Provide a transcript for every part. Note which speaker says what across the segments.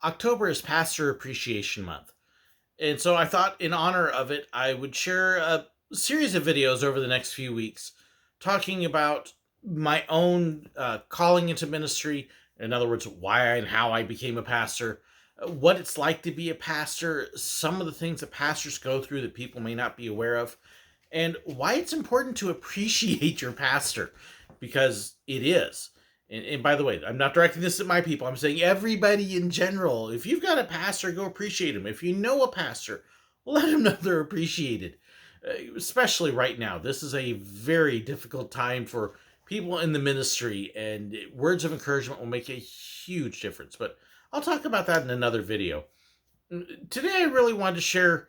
Speaker 1: October is Pastor Appreciation Month. And so I thought, in honor of it, I would share a series of videos over the next few weeks talking about my own calling into ministry. In other words, why and how I became a pastor, what it's like to be a pastor, some of the things that pastors go through that people may not be aware of, and why it's important to appreciate your pastor, because it is. And by the way, I'm not directing this at my people. I'm saying everybody in general. If you've got a pastor, go appreciate him. If you know a pastor, let them know they're appreciated. Especially right now, this is a very difficult time for people in the ministry, and words of encouragement will make a huge difference. But I'll talk about that in another video. Today, I really wanted to share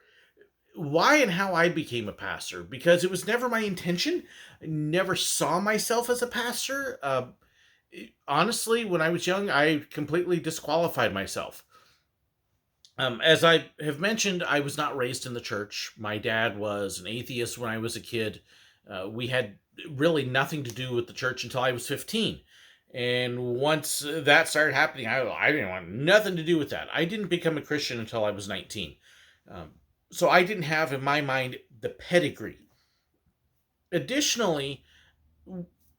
Speaker 1: why and how I became a pastor, because it was never my intention. I never saw myself as a pastor. Honestly, when I was young, I completely disqualified myself. As I have mentioned, I was not raised in the church. My dad was an atheist when I was a kid. We had really nothing to do with the church until I was 15. And once that started happening, I didn't want nothing to do with that. I didn't become a Christian until I was 19. Um, so I didn't have, in my mind, the pedigree. Additionally,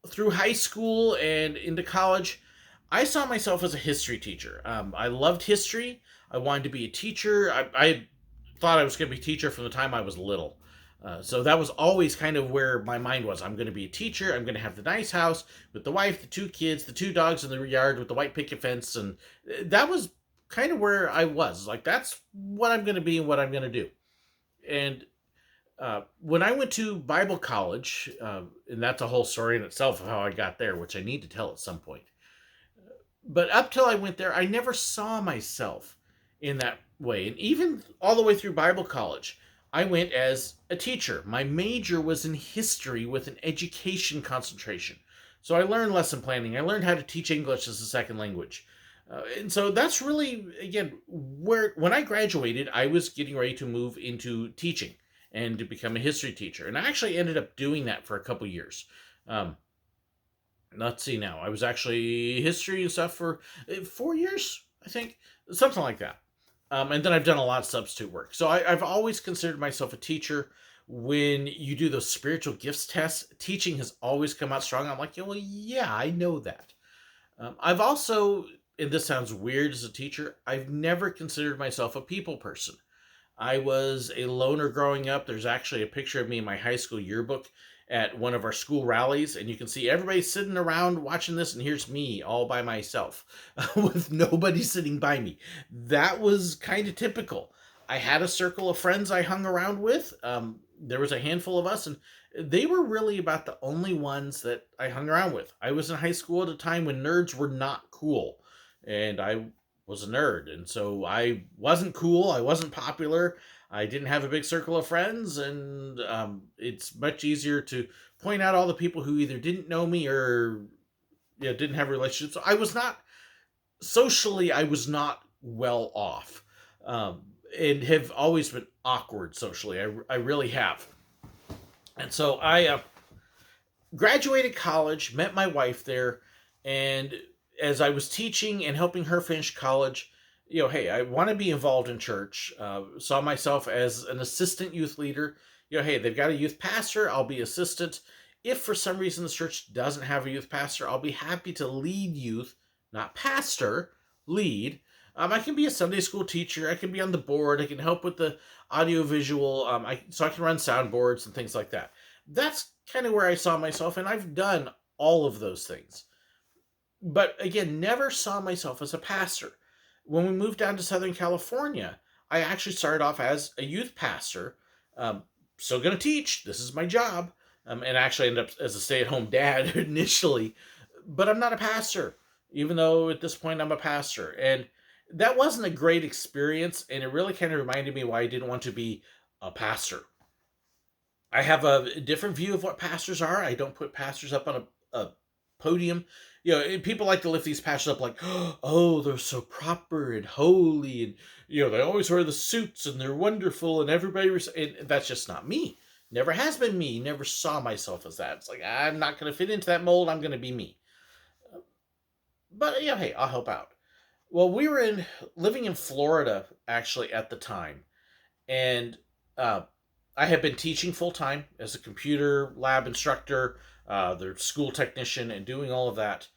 Speaker 1: through high school and into college, I saw myself as a history teacher. I loved history. I wanted to be a teacher. I thought I was going to be a teacher from the time I was little. So that was always kind of where my mind was. I'm going to be a teacher. I'm going to have the nice house with the wife, the two kids, the two dogs in the yard with the white picket fence. And that was kind of where I was. Like, that's what I'm going to be and what I'm going to do. And when I went to Bible college, and that's a whole story in itself of how I got there, which I need to tell at some point. But up till I went there, I never saw myself in that way. And even all the way through Bible college, I went as a teacher. My major was in history with an education concentration. So I learned lesson planning. I learned how to teach English as a second language. And so that's really, again, where when I graduated, I was getting ready to move into teaching and to become a history teacher. And I actually ended up doing that for a couple years. Um, let's see now. I was actually history and stuff for 4 years, I think, something like that. And then I've done a lot of substitute work. So I've always considered myself a teacher. When you do those spiritual gifts tests, teaching has always come out strong. I'm like, yeah, well, yeah, I know that. I've also, and this sounds weird as a teacher, I've never considered myself a people person. I was a loner growing up. There's actually a picture of me in my high school yearbook at one of our school rallies, and you can see everybody sitting around watching this, and here's me all by myself with nobody sitting by me. That was kind of typical. I had a circle of friends I hung around with. There was a handful of us, and they were really about the only ones that I hung around with. I was in high school at a time when nerds were not cool, and I was a nerd, and so I wasn't cool. I wasn't popular. I didn't have a big circle of friends, and it's much easier to point out all the people who either didn't know me or didn't have relationships. So I was not socially. I was not well off, and have always been awkward socially. I really have, and so I graduated college, met my wife there, and as I was teaching and helping her finish college, hey, I want to be involved in church. Saw myself as an assistant youth leader. Hey, they've got a youth pastor. I'll be assistant. If for some reason the church doesn't have a youth pastor, I'll be happy to lead youth, not pastor, lead. I can be a Sunday school teacher. I can be on the board. I can help with the audio visual. So I can run soundboards and things like that. That's kind of where I saw myself, and I've done all of those things. But again, never saw myself as a pastor. When we moved down to Southern California, I actually started off as a youth pastor. Still going to teach. This is my job. And actually ended up as a stay-at-home dad initially. But I'm not a pastor, even though at this point I'm a pastor. And that wasn't a great experience, and it really kind of reminded me why I didn't want to be a pastor. I have a different view of what pastors are. I don't put pastors up on a podium. People like to lift these pastors up like, oh, they're so proper and holy, and they always wear the suits and they're wonderful, and and that's just not me. Never has been me. Never saw myself as that. It's like, I'm not going to fit into that mold. I'm going to be me. But hey, I'll help out. Well, we were living in Florida actually at the time, and uh, I had been teaching full time as a computer lab instructor, the school technician, and doing all of that,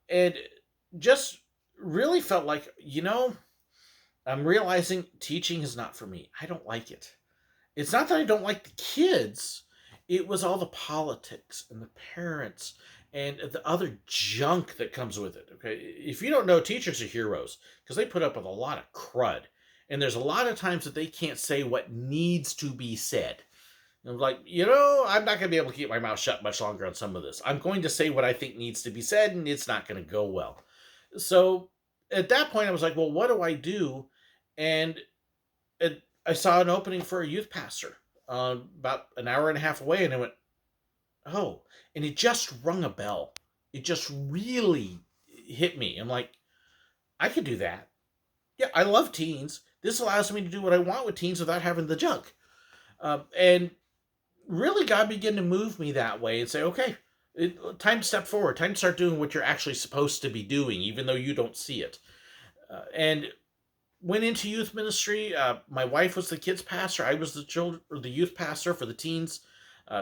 Speaker 1: and just really felt like, I'm realizing teaching is not for me. I don't like it. It's not that I don't like the kids. It was all the politics and the parents and the other junk that comes with it. Okay. If you don't know, teachers are heroes because they put up with a lot of crud. And there's a lot of times that they can't say what needs to be said. And I'm like, I'm not going to be able to keep my mouth shut much longer on some of this. I'm going to say what I think needs to be said, and it's not going to go well. So at that point, I was like, well, what do I do? And I saw an opening for a youth pastor about an hour and a half away, and I went, oh, and it just rung a bell. It just really hit me. I'm like, I could do that. Yeah, I love teens. This allows me to do what I want with teens without having the junk. And really, God began to move me that way and say, okay, time to step forward. Time to start doing what you're actually supposed to be doing, even though you don't see it. And went into youth ministry. My wife was the kids pastor. I was the youth pastor for the teens.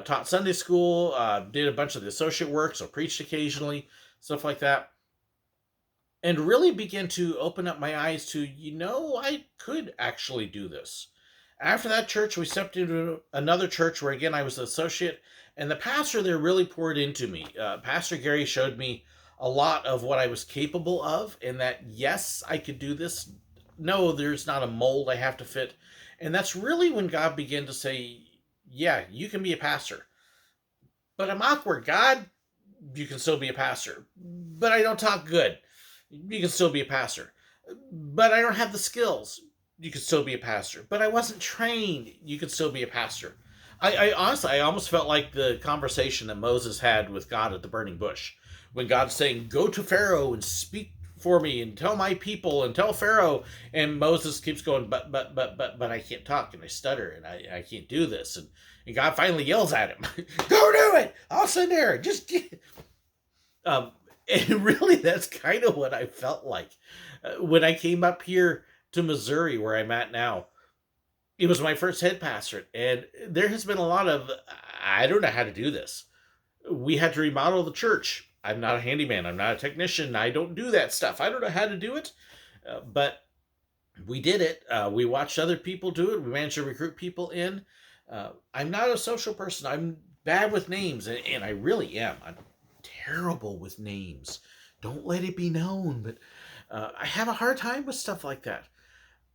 Speaker 1: Taught Sunday school. Did a bunch of the associate work, so preached occasionally, stuff like that, and really began to open up my eyes to, I could actually do this. After that church, we stepped into another church where again I was the associate, and the pastor there really poured into me. Pastor Gary showed me a lot of what I was capable of, and that yes, I could do this. No, there's not a mold I have to fit. And that's really when God began to say, yeah, you can be a pastor. But I'm awkward, God. You can still be a pastor. But I don't talk good. You can still be a pastor. But I don't have the skills. You can still be a pastor. But I wasn't trained. You can still be a pastor. I honestly, I almost felt like the conversation that Moses had with God at the burning bush. When God's saying, go to Pharaoh and speak for me and tell my people and tell Pharaoh, and Moses keeps going, but I can't talk and I stutter and I can't do this, and God finally yells at him, go do it, I'll sit there, just get. And really that's kind of what I felt like when I came up here to Missouri where I'm at now. It was my first head pastorate, and there has been a lot of, I don't know how to do this. We had to remodel the church. I'm not a handyman. I'm not a technician. I don't do that stuff. I don't know how to do it, but we did it. We watched other people do it. We managed to recruit people in. I'm not a social person. I'm bad with names, and I really am. I'm terrible with names. Don't let it be known, but I have a hard time with stuff like that.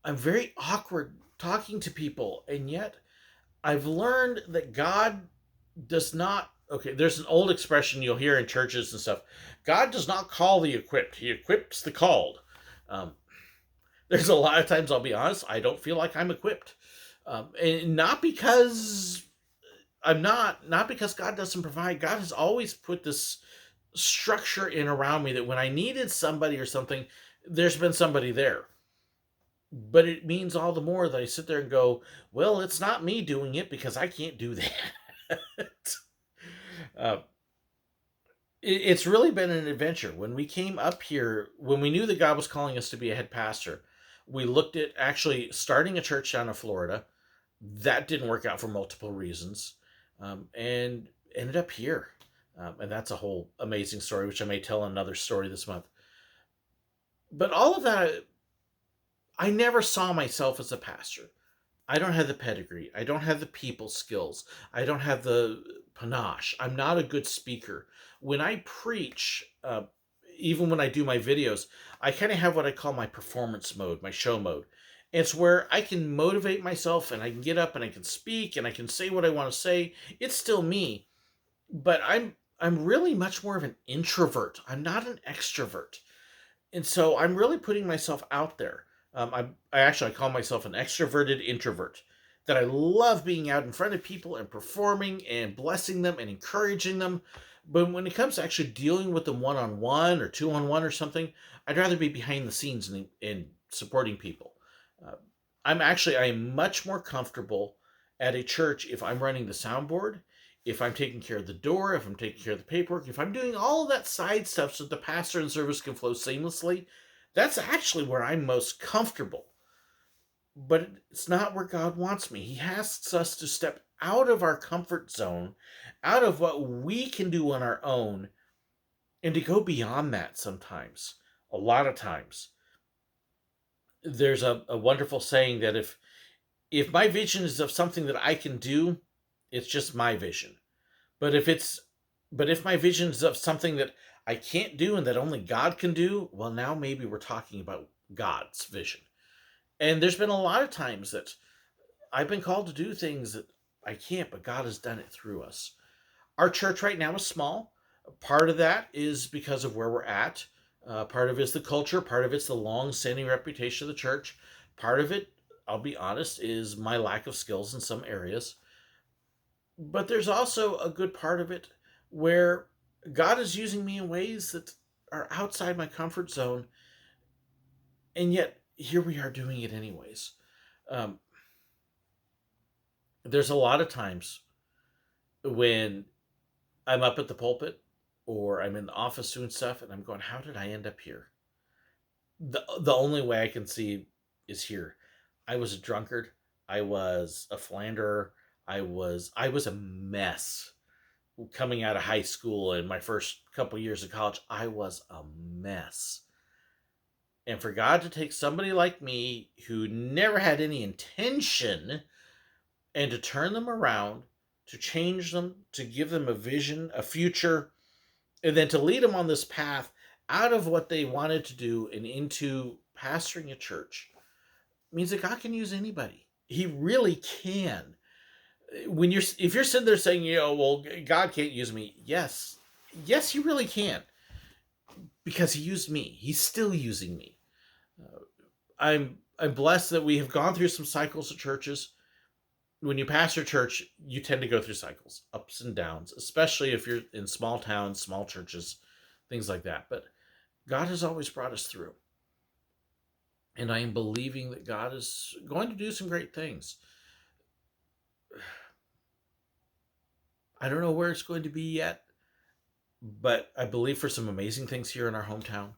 Speaker 1: I'm very awkward talking to people, and yet I've learned that God does not. Okay, there's an old expression you'll hear in churches and stuff. God does not call the equipped; He equips the called. Um, there's a lot of times, I'll be honest, I don't feel like I'm equipped, and not because I'm not because God doesn't provide. God has always put this structure in around me that when I needed somebody or something, there's been somebody there. But it means all the more that I sit there and go, well, it's not me doing it because I can't do that. uh, it's really been an adventure. When we came up here, when we knew that God was calling us to be a head pastor, we looked at actually starting a church down in Florida. That didn't work out for multiple reasons, and ended up here. And that's a whole amazing story, which I may tell another story this month. But all of that, I never saw myself as a pastor. I don't have the pedigree. I don't have the people skills. I don't have the panache. I'm not a good speaker. When I preach, even when I do my videos, I kind of have what I call my performance mode, my show mode. It's where I can motivate myself and I can get up and I can speak and I can say what I want to say. It's still me, but I'm really much more of an introvert. I'm not an extrovert. And so I'm really putting myself out there. I call myself an extroverted introvert. That I love being out in front of people and performing and blessing them and encouraging them. But when it comes to actually dealing with them one on one or two on one or something, I'd rather be behind the scenes and supporting people. Uh, I am much more comfortable at a church if I'm running the soundboard, if I'm taking care of the door, if I'm taking care of the paperwork, if I'm doing all of that side stuff so the pastor and service can flow seamlessly. That's actually where I'm most comfortable. But it's not where God wants me. He asks us to step out of our comfort zone, out of what we can do on our own, and to go beyond that sometimes. A lot of times. There's a wonderful saying that if my vision is of something that I can do, it's just my vision. But if my vision is of something that I can't do and that only God can do, well, now maybe we're talking about God's vision. And there's been a lot of times that I've been called to do things that I can't, but God has done it through us. Our church right now is small. Part of that is because of where we're at. Part of it's the culture. Part of it's the long-standing reputation of the church. Part of it, I'll be honest, is my lack of skills in some areas. But there's also a good part of it where God is using me in ways that are outside my comfort zone, and yet here we are doing it anyways. Um, there's a lot of times when I'm up at the pulpit or I'm in the office doing stuff and I'm going, how did I end up here? The only way I can see is here. I was a drunkard. I was a philanderer. I was a mess coming out of high school and my first couple years of college. I was a mess. And for God to take somebody like me who never had any intention and to turn them around, to change them, to give them a vision, a future, and then to lead them on this path out of what they wanted to do and into pastoring a church means that God can use anybody. He really can. If you're sitting there saying, well, God can't use me, yes, He really can, because He used me. He's still using me. I'm blessed that we have gone through some cycles of churches. When you pastor church, you tend to go through cycles, ups and downs, especially if you're in small towns, small churches, things like that. But God has always brought us through. And I am believing that God is going to do some great things. I don't know where it's going to be yet, but I believe for some amazing things here in our hometown.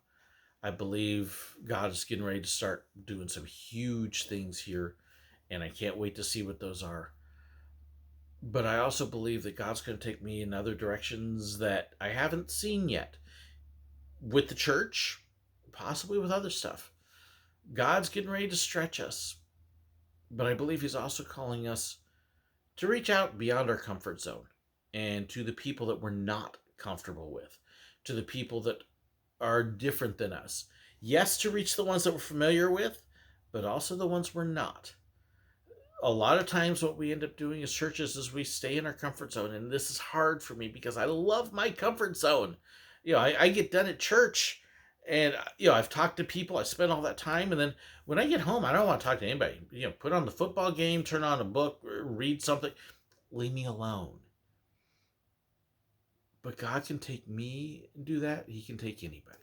Speaker 1: I believe God is getting ready to start doing some huge things here, and I can't wait to see what those are. But I also believe that God's going to take me in other directions that I haven't seen yet. With the church, possibly with other stuff. God's getting ready to stretch us, but I believe He's also calling us to reach out beyond our comfort zone and to the people that we're not comfortable with, to the people that are different than us. Yes, to reach the ones that we're familiar with, but also the ones we're not. A lot of times what we end up doing as churches is we stay in our comfort zone, and this is hard for me because I love my comfort zone. I get done at church and I've talked to people, I spent all that time, and then when I get home I don't want to talk to anybody. Put on the football game, turn on a book, read something, leave me alone. But God can take me and do that. He can take anybody.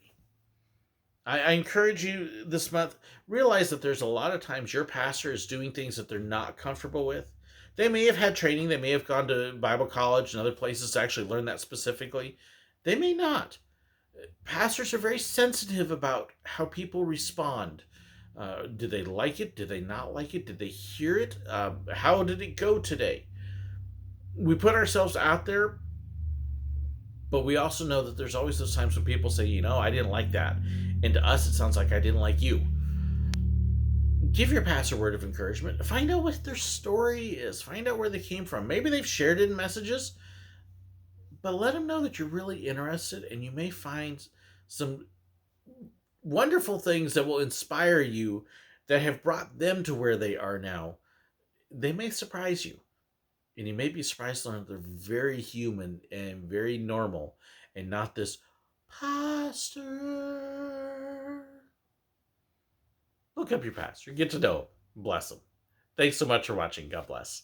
Speaker 1: I encourage you this month, realize that there's a lot of times your pastor is doing things that they're not comfortable with. They may have had training, they may have gone to Bible college and other places to actually learn that specifically. They may not. Pastors are very sensitive about how people respond. Did they like it? Did they not like it? Did they hear it? How did it go today? We put ourselves out there, but we also know that there's always those times when people say, I didn't like that. And to us, it sounds like I didn't like you. Give your pastor a word of encouragement. Find out what their story is. Find out where they came from. Maybe they've shared it in messages, but let them know that you're really interested, and you may find some wonderful things that will inspire you that have brought them to where they are now. They may surprise you. And you may be surprised to learn that they're very human and very normal and not this pastor. Look up your pastor. Get to know him. Bless him. Thanks so much for watching. God bless.